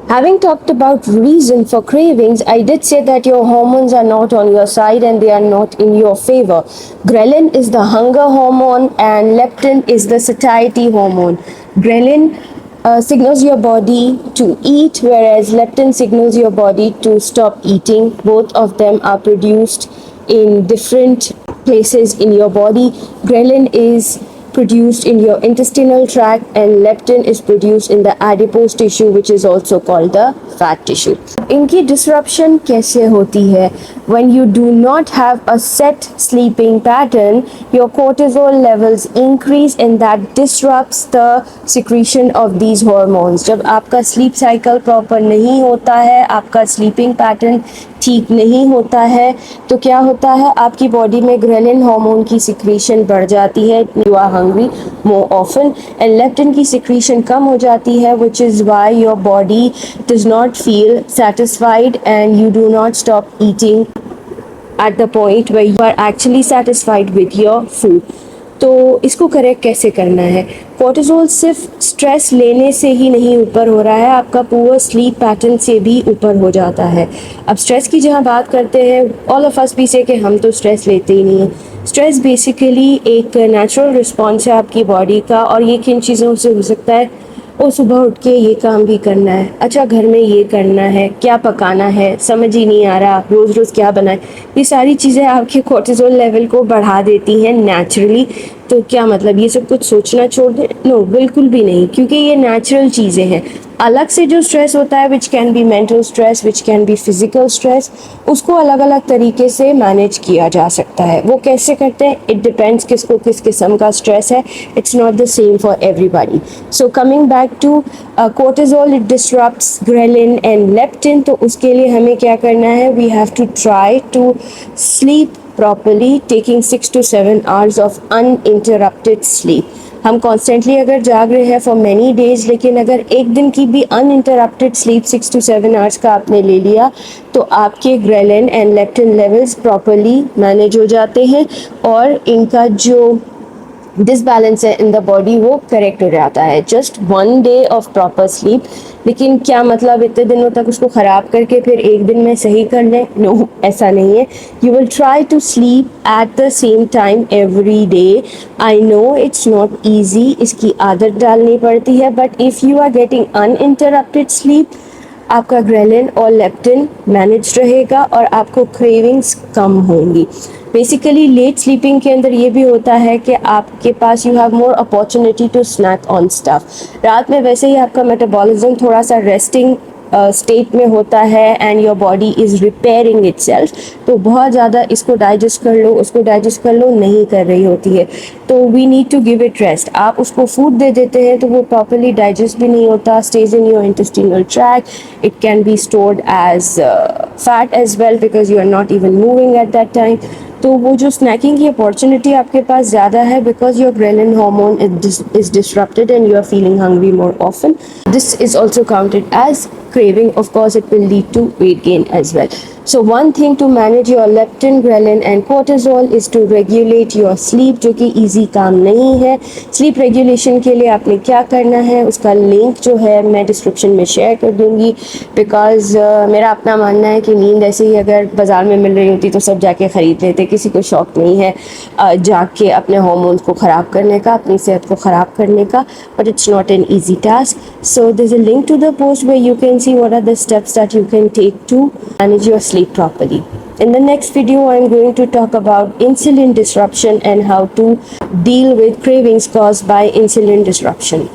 Having talked about reason for cravings, I did say that your hormones are not on your side and they are not in your favor. Ghrelin is the hunger hormone and leptin is the satiety hormone. Ghrelin signals your body to eat, whereas leptin signals your body to stop eating. Both of them are produced in different places in your body. Ghrelin is produced in your intestinal tract and leptin is produced in the adipose tissue, which is also called the fat tissue. इनकी disruption कैसे होती है? When you do not have a set sleeping pattern, your cortisol levels increase and that disrupts the secretion of these hormones. जब आपका sleep cycle proper नहीं होता है, आपका sleeping pattern ठीक नहीं होता है, तो क्या होता है, आपकी बॉडी में ग्रेलिन हार्मोन की सिक्रीशन बढ़ जाती है, you are hungry more often, and leptin की सिक्रीशन कम हो जाती है, which is why your body does not feel satisfied and you do not stop eating at the point where you are actually satisfied with your food. तो इसको correct कैसे करना है? कोर्टिसोल सिर्फ स्ट्रेस लेने से ही नहीं ऊपर हो रहा है, आपका पुअर स्लीप पैटर्न से भी ऊपर हो जाता है. अब स्ट्रेस की जहाँ बात करते हैं, ऑल ऑफ अस भी से कि हम तो स्ट्रेस लेते ही नहीं हैं. स्ट्रेस बेसिकली एक नेचुरल रिस्पॉन्स है आपकी बॉडी का, और ये किन चीज़ों से हो सकता है? ओ सुबह उठ के ये काम भी करना है, अच्छा घर में ये करना है, क्या पकाना है, समझ ही नहीं आ रहा, रोज़ रोज़ क्या बनाए. ये सारी चीज़ें आपके कोर्टिसोल लेवल को बढ़ा देती हैं नेचुरली. तो क्या मतलब ये सब कुछ सोचना छोड़ दें? नो, बिल्कुल भी नहीं, क्योंकि ये नेचुरल चीज़ें हैं. अलग से जो स्ट्रेस होता है, which can be mental stress, which can be physical stress, उसको अलग अलग तरीके से मैनेज किया जा सकता है. वो कैसे करते हैं? इट डिपेंड्स किसको किस किस्म का स्ट्रेस है. It's not the same for everybody. So coming back to cortisol, it disrupts ghrelin and leptin. तो उसके लिए हमें क्या करना है? We have to try to sleep properly, taking 6 to 7 hours of uninterrupted sleep. हम कॉन्स्टेंटली अगर जाग रहे हैं फॉर मैनी डेज, लेकिन अगर एक दिन की भी अनइंटरप्टेड स्लीप 6 to 7 आवर्स का आपने ले लिया, तो आपके ghrelin and leptin levels properly manage हो जाते हैं और इनका जो डिसबैलेंस है इन द बॉडी वो करेक्ट हो जाता है. Just 1 day of proper sleep. लेकिन क्या मतलब इतने दिनों तक उसको ख़राब करके फिर एक दिन में सही कर लें? नो, ऐसा नहीं है. You will try to sleep at the same time every day. I know it's not easy, इसकी आदत डालनी पड़ती है, but if you are getting uninterrupted sleep, आपका ग्रेलिन और लेप्टिन मैनेज रहेगा और आपको क्रेविंग्स कम होंगी. बेसिकली लेट स्लीपिंग के अंदर ये भी होता है कि आपके पास you have more opportunity to snack on stuff. रात में वैसे ही आपका मेटाबॉलिज्म थोड़ा सा रेस्टिंग स्टेट में होता है and your body is repairing itself, तो बहुत ज़्यादा इसको डाइजेस्ट कर लो, उसको डाइजेस्ट कर लो नहीं कर रही होती है. तो we need to give it rest. आप उसको फूड दे देते हैं तो वो प्रॉपरली डाइजेस्ट भी नहीं होता, stage in your intestinal tract. It can be stored as fat as well because you are not even moving at that time. तो वो जो स्नैकिंग की अपॉर्चुनिटी आपके पास ज़्यादा है because your ghrelin hormone is disrupted and you are feeling hungry more often. This is also counted as craving. Of course it will lead to weight gain as well. So one thing to manage your leptin, ghrelin and cortisol is to regulate your sleep, जो कि easy काम नहीं है. sleep regulation के लिए आपने क्या करना है, उसका लिंक जो है मैं डिस्क्रिप्शन में शेयर कर दूंगी. बिकॉज मेरा अपना मानना है कि नींद ऐसे ही अगर बाज़ार में मिल रही होती तो सब जाके ख़रीद लेते, किसी को शौक़ नहीं है जाग के अपने हार्मोन्स को ख़राब करने का, अपनी सेहत को ख़राब करने का. But it's not an easy task. So there is a link to the post where you can see what are the steps that you can take to manage your sleep properly. In the next video, I'm going to talk about insulin disruption and how to deal with cravings caused by insulin disruption.